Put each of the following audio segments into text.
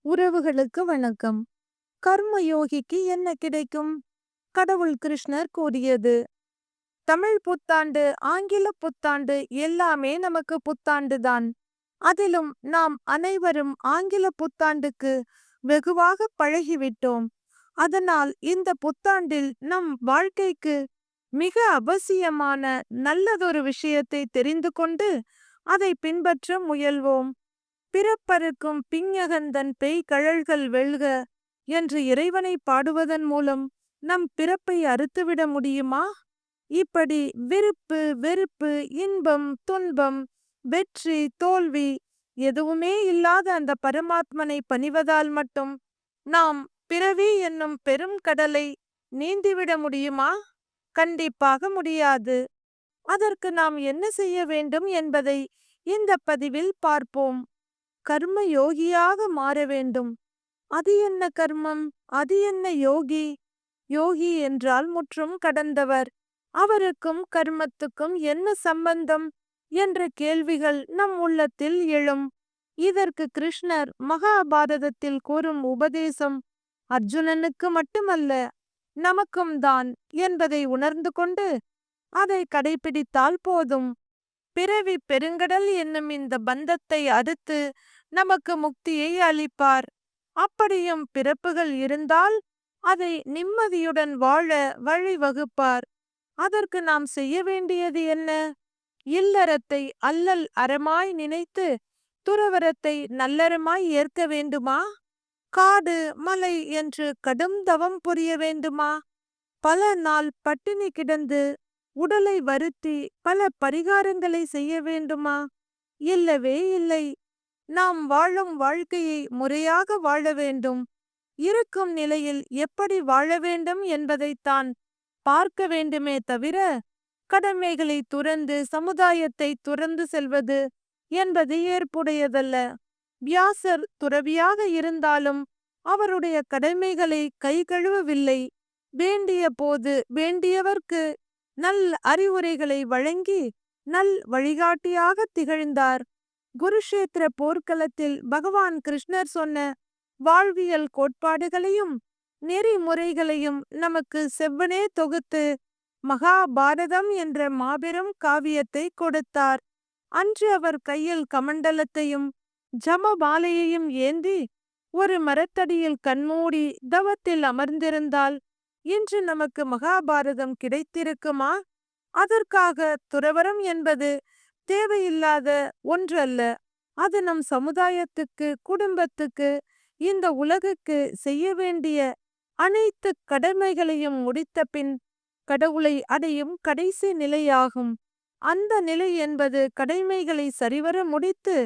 உறவுகளுக்கு வணக்கம். கர்ம யோகிக்கு என்ன கிடைக்கும்? கடவுள் கிருஷ்ணர் கூறியது. தமிழ் புத்தாண்டு, ஆங்கில புத்தாண்டு எல்லாமே நமக்கு புத்தாண்டு தான். அதிலும் நாம் அனைவரும் ஆங்கில புத்தாண்டுக்கு வெகுவாக பழகிவிட்டோம். அதனால் இந்த புத்தாண்டில் நம் வாழ்க்கைக்கு மிக அவசியமான நல்லதொரு விஷயத்தை தெரிந்து கொண்டு அதை பின்பற்ற முயல்வோம். பிறப்பறுக்கும் பிஞ்ஞகந்தன் பேய் கழல்கள் வெல்க என்று இறைவனை பாடுவதன் மூலம் நம் பிறப்பை அறுத்துவிட முடியுமா? இப்படி விருப்பு வெறுப்பு, இன்பம் துன்பம், வெற்றி தோல்வி எதுவுமே இல்லாத அந்த பரமாத்மனை பணிவதால் மட்டும் நாம் பிறவி என்னும் பெரும் கடலை நீந்திவிட முடியுமா? கண்டிப்பாக முடியாது. அதற்கு நாம் என்ன செய்ய வேண்டும் என்பதை இந்த பதிவில் பார்ப்போம். கர்ம யோகியாக மாற வேண்டும். அது என்ன கர்மம்? அது என்ன யோகி? யோகி என்றால் முற்றும் கடந்தவர். அவருக்கும் கர்மத்துக்கும் என்ன சம்பந்தம் என்ற கேள்விகள் நம் உள்ளத்தில் எழும். இதற்கு கிருஷ்ணர் மகாபாரதத்தில் கூறும் உபதேசம் அர்ஜுனனுக்கு மட்டுமல்ல, நமக்கும் தான் என்பதை உணர்ந்து கொண்டு அதை கடைபிடித்தால் போதும். பிறவி பெருங்கடல் என்னும் இந்த பந்தத்தை அறுத்து நமக்கு முக்தியை அளிப்பார். அப்படியும் பிறப்புகள் இருந்தால் அதை நிம்மதியுடன் வாழ வழிவகுப்பார். அதற்கு நாம் செய்ய வேண்டியது என்ன? இல்லறத்தை அல்லல் அறமாய் நினைத்து துறவரத்தை நல்லறமாய் ஏற்க வேண்டுமா? காடு மலை என்று கடும் தவம் புரிய வேண்டுமா? பல நாள் பட்டினி கிடந்து உடலை வருத்தி பல பரிகாரங்களை செய்ய வேண்டுமா? இல்லவே இல்லை. நாம் வாழும் வாழ்க்கையை முறையாக வாழ வேண்டும். இருக்கும் நிலையில் எப்படி வாழ வேண்டும் என்பதைத்தான் பார்க்க வேண்டுமே தவிர, கடமைகளை துறந்து சமுதாயத்தை துறந்து செல்வது என்பது ஏற்புடையதல்ல. வியாசர் துறவியாக இருந்தாலும் அவருடைய கடமைகளை கை கழுவவில்லை. வேண்டிய போது வேண்டியவர்க்கு நல் அறிவுரைகளை வழங்கி நல் வழிகாட்டியாக திகழ்ந்தார். குருஷேத்திர போர்க்களத்தில் பகவான் கிருஷ்ணர் சொன்ன வாழ்வியல் கோட்பாடுகளையும் நெறிமுறைகளையும் நமக்கு செவ்வனே தொகுத்து மகாபாரதம் என்ற மாபெரும் காவியத்தை கொடுத்தார். அன்று அவர் கையில் கமண்டலத்தையும் ஜமபாலையையும் ஏந்தி ஒரு மரத்தடியில் கண்மூடி தவத்தில் அமர்ந்திருந்தால் இன்று நமக்கு மகாபாரதம் கிடைத்திருக்குமா? அதற்காக துறவரம் என்பது தேவையில்லாத ஒன்றல்ல. அது நம் சமுதாயத்துக்கு, குடும்பத்துக்கு, இந்த உலகுக்கு செய்ய வேண்டிய அனைத்து கடமைகளையும் முடித்த பின் கடவுளை அடையும் கடைசி நிலையாகும். அந்த நிலை என்பது கடமைகளை சரிவர முடித்து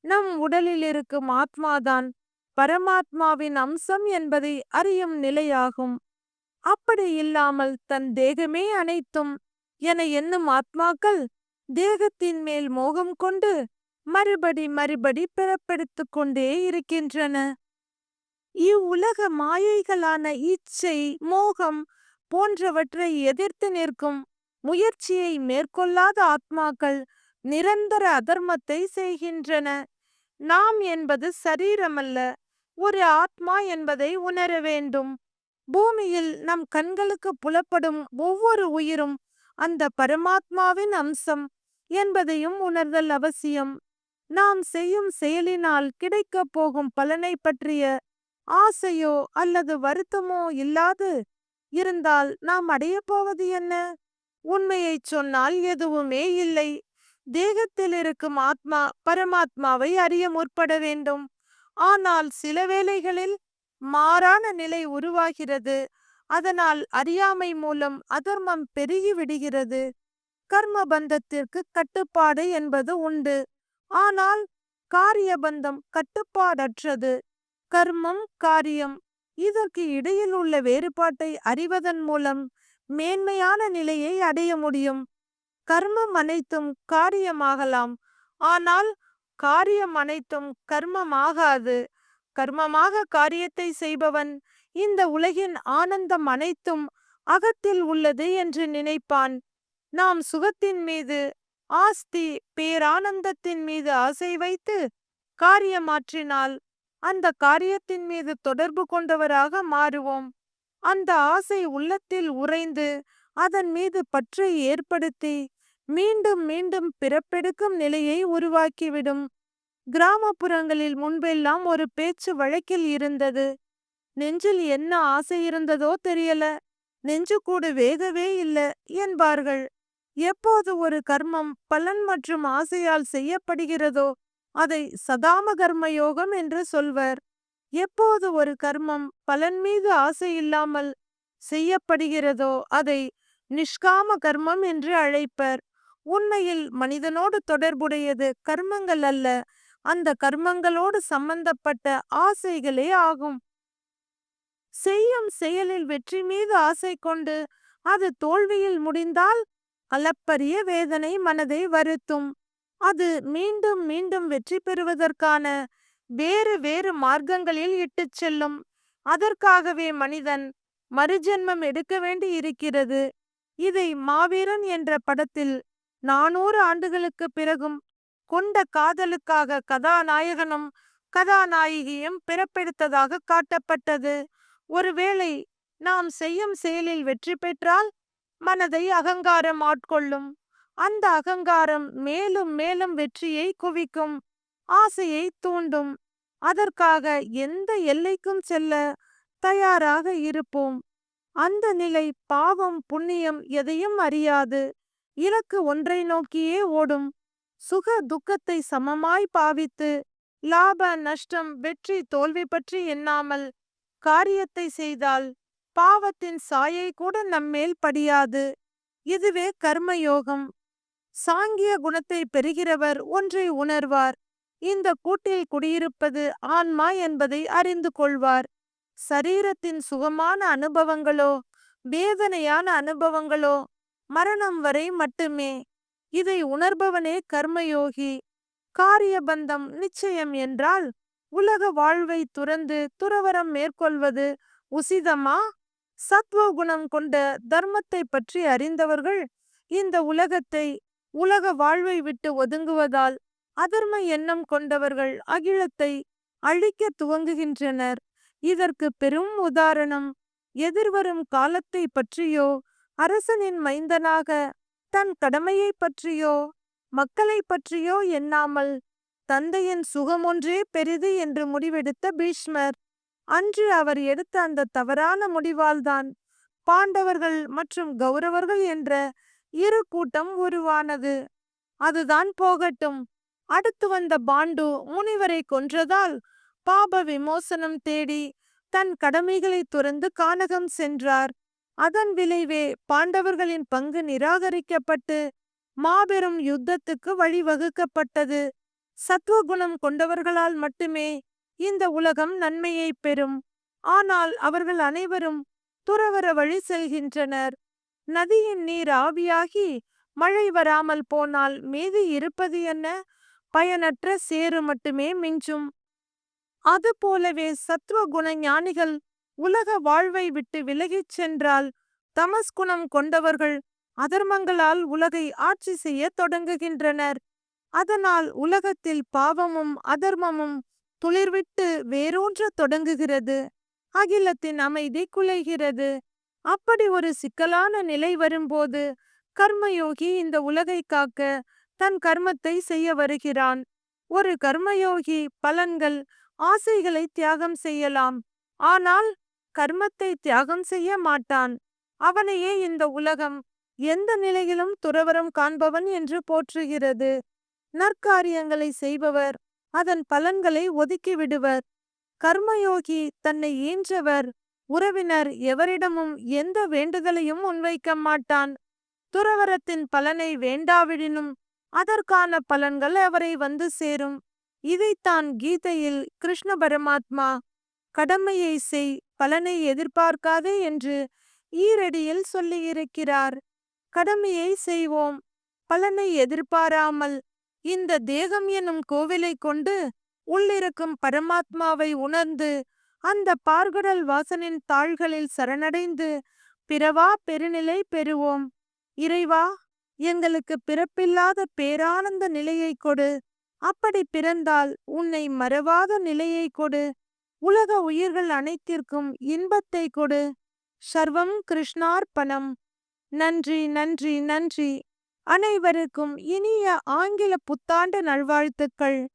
நம் உடலில் இருக்கும் ஆத்மாதான் பரமாத்மாவின் அம்சம் என்பதை அறியும் நிலையாகும். அப்படி இல்லாமல் தன் தேகமே அனைத்தும் என எண்ணும் ஆத்மாக்கள் தேகத்தின் மேல் மோகம் கொண்டு மறுபடி பிறப்பெடுத்து கொண்டே இருக்கின்றன. இவ்வுலக மாயைகளான இச்சை, மோகம் போன்றவற்றை எதிர்த்து நிற்கும் முயற்சியை மேற்கொள்ளாத ஆத்மாக்கள் நிரந்தர அதர்மத்தை செய்கின்றன. நாம் என்பது சரீரமல்ல, ஒரு ஆத்மா என்பதை உணர வேண்டும். பூமியில் நம் கண்களுக்கு புலப்படும் ஒவ்வொரு உயிரும் அந்த பரமாத்மாவின் அம்சம் என்பதையும் உணர்தல் அவசியம். நாம் செய்யும் செயலினால் கிடைக்கப் போகும் பலனை பற்றிய ஆசையோ அல்லது வருத்தமோ இல்லாது இருந்தால் நாம் அடையப் போவது என்ன? உண்மையைச் சொன்னால் எதுவுமே இல்லை. தேகத்தில் இருக்கும் ஆத்மா பரமாத்மாவை அறிய முற்பட வேண்டும். ஆனால் சில வேளைகளில் மாறான நிலை உருவாகிறது. அதனால் அறியாமை மூலம் அதர்மம் பெருகி விடுகிறது. கர்ம பந்தத்திற்கு கட்டுப்பாடு என்பது உண்டு. ஆனால் காரிய பந்தம் கட்டுப்பாடற்றது. கர்மம் காரியம் இதற்கு இடையில் உள்ள வேறுபாட்டை அறிவதன் மூலம் மேன்மையான நிலையை அடைய முடியும். கர்மம் அனைத்தும் காரியமாகலாம், ஆனால் காரியம் அனைத்தும் கர்மமாகாது. கர்மமாக காரியத்தை செய்பவன் இந்த உலகின் ஆனந்தம் அனைத்தும் அகத்தில் உள்ளது என்று நினைப்பான். நாம் சுகத்தின் மீது, ஆஸ்தி பேரானந்தத்தின் மீது ஆசை வைத்து காரியமாற்றினால் அந்த காரியத்தின் மீது தொடர்பு கொண்டவராக மாறுவோம். அந்த ஆசை உள்ளத்தில் உறைந்து அதன் மீது பற்றை ஏற்படுத்தி மீண்டும் மீண்டும் பிறப்பெடுக்கும் நிலையை உருவாக்கிவிடும். கிராமப்புறங்களில் முன்பெல்லாம் ஒரு பேச்சு வழக்கில் இருந்தது. நெஞ்சில் என்ன ஆசை இருந்ததோ தெரியல, நெஞ்சு கூடு வேகவே இல்ல என்பார்கள். எப்போது ஒரு கர்மம் பலன் மற்றும் ஆசையால் செய்யப்படுகிறதோ அதை சதாம கர்ம யோகம் என்று சொல்வர். எப்போது ஒரு கர்மம் பலன் மீது ஆசை இல்லாமல் செய்யப்படுகிறதோ அதை நிஷ்காம கர்மம் என்று அழைப்பர். உண்மையில் மனிதனோடு தொடர்புடையது கர்மங்கள் அல்ல, அந்த கர்மங்களோடு சம்பந்தப்பட்ட ஆசைகளே ஆகும். செய்யும் செயலில் வெற்றி மீது ஆசை கொண்டு அது தோல்வியில் முடிந்தால் அளப்பரிய வேதனை மனதை வருத்தும். அது மீண்டும் மீண்டும் வெற்றி பெறுவதற்கான வேறு வேறு மார்க்கங்களில் இட்டுச் செல்லும். அதற்காகவே மனிதன் மறுஜென்மம் எடுக்க வேண்டி இருக்கிறது. இதை மாவீரன் என்ற படத்தில் 400 ஆண்டுகளுக்கு பிறகும் கொண்ட காதலுக்காக கதாநாயகனும் கதாநாயகியும் பிறப்பெடுத்ததாக காட்டப்பட்டது. ஒருவேளை நாம் செய்யும் செயலில் வெற்றி பெற்றால் மனதை அகங்காரம் ஆட்கொள்ளும். அந்த அகங்காரம் மேலும் மேலும் வெற்றியை குவிக்கும், ஆசையை தூண்டும். அதற்காக எந்த எல்லைக்கும் செல்ல தயாராக இருப்போம். அந்த நிலை பாவம் புண்ணியம் எதையும் அறியாது, இலக்கு ஒன்றை நோக்கியே ஓடும். சுக துக்கத்தை சமமாய் பாவித்து லாப நஷ்டம் வெற்றி தோல்வி பற்றி எண்ணாமல் காரியத்தை செய்தால் பாவத்தின் சாயை கூட நம்மேல் படியாது. இதுவே கர்மயோகம். சாங்கிய குணத்தை பெறுகிறவர் ஒன்றை உணர்வார். இந்த கூட்டில் குடியிருப்பது ஆன்மா என்பதை அறிந்து கொள்வார். சரீரத்தின் சுகமான அனுபவங்களோ வேதனையான அனுபவங்களோ மரணம் வரை மட்டுமே. இதை உணர்பவனே கர்மயோகி. காரியபந்தம் நிச்சயம் என்றால் உலக வாழ்வை துறந்து துறவரம் மேற்கொள்வது உசிதமா? சத்வகுணம் கொண்ட தர்மத்தை பற்றி அறிந்தவர்கள் இந்த உலகத்தை உலக வாழ்வை விட்டு ஒதுங்குவதால் அதர்ம எண்ணம் கொண்டவர்கள் அகிலத்தை அழிக்க துவங்குகின்றனர். இதற்கு பெரும் உதாரணம் எதிர்வரும் காலத்தை பற்றியோ அரசனின் மைந்தனாக தன் கடமையை பற்றியோ மக்களை பற்றியோ எண்ணாமல் தந்தையின் சுகமொன்றே பெரிது என்று முடிவெடுத்த பீஷ்மர். அன்று அவர் எடுத்த அந்த தவறான முடிவால்தான் பாண்டவர்கள் மற்றும் கௌரவர்கள் என்ற இரு கூட்டம் உருவானது. அதுதான் போகட்டும். அடுத்து வந்த பாண்டு முனிவரை கொன்றதால் பாப விமோசனம் தேடி தன் கடமைகளை துறந்து கானகம் சென்றார். அதன் விளைவே பாண்டவர்களின் பங்கு நிராகரிக்கப்பட்டு மாபெரும் யுத்தத்துக்கு வழிவகுக்கப்பட்டது. சத்துவகுணம் கொண்டவர்களால் மட்டுமே இந்த உலகம் நன்மையை பெறும். ஆனால் அவர்கள் அனைவரும் துறவற வழி செல்கின்றனர். நதியின் நீர் ஆவியாகி மழை வராமல் போனால் மீதி இருப்பது என்ன? பயனற்ற சேறு மட்டுமே மிஞ்சும். அதுபோலவே சத்துவகுண ஞானிகள் உலக வாழ்வை விட்டு விலகிச் சென்றால் தமஸ்குணம் கொண்டவர்கள் அதர்மங்களால் உலகை ஆட்சி செய்ய தொடங்குகின்றனர். அதனால் உலகத்தில் பாவமும் அதர்மமும் துளிர்விட்டு வேரூன்ற தொடங்குகிறது. அகிலத்தின் அமைதி குலைகிறது. அப்படி ஒரு சிக்கலான நிலை வரும்போது கர்மயோகி இந்த உலகை காக்க தன் கர்மத்தை செய்ய வருகிறான். ஒரு கர்மயோகி பலன்கள் ஆசைகளை தியாகம் செய்யலாம், ஆனால் கர்மத்தை தியாகம் செய்ய மாட்டான். அவனையே இந்த உலகம் எந்த நிலையிலும் துறவரம் காண்பவன் என்று போற்றுகிறது. நற்காரியங்களை செய்பவர் அதன் பலன்களை ஒதுக்கி விடுவர். கர்மயோகி தன்னை ஈன்றவர் உறவினர் எவரிடமும் எந்த வேண்டுதலையும் முன்வைக்க மாட்டான். துறவரத்தின் பலனை வேண்டாவிடினும் அதற்கான பலன்கள் அவரை வந்து சேரும். இதைத்தான் கீதையில் கிருஷ்ண பரமாத்மா கடமையை செய், பலனை எதிர்பார்க்காதே என்று ஈரடியில் சொல்லியிருக்கிறார். கடமையை செய்வோம், பலனை எதிர்பாராமல். இந்த தேகம் எனும் கோவிலை கொண்டு உள்ளிருக்கும் பரமாத்மாவை உணர்ந்து அந்த பார்கடல் வாசனின் தாள்களில் சரணடைந்து பிறவா பெருநிலை பெறுவோம். இறைவா, எங்களுக்கு பிறப்பில்லாத பேரானந்த நிலையை கொடு. அப்படி பிறந்தால் உன்னை மறவாத நிலையை கொடு. உலக உயிர்கள் அனைத்திற்கும் இன்பத்தை கொடு. சர்வம் கிருஷ்ணார்ப்பணம். நன்றி, நன்றி, நன்றி. அனைவருக்கும் இனிய ஆங்கில புத்தாண்டு நல்வாழ்த்துக்கள்.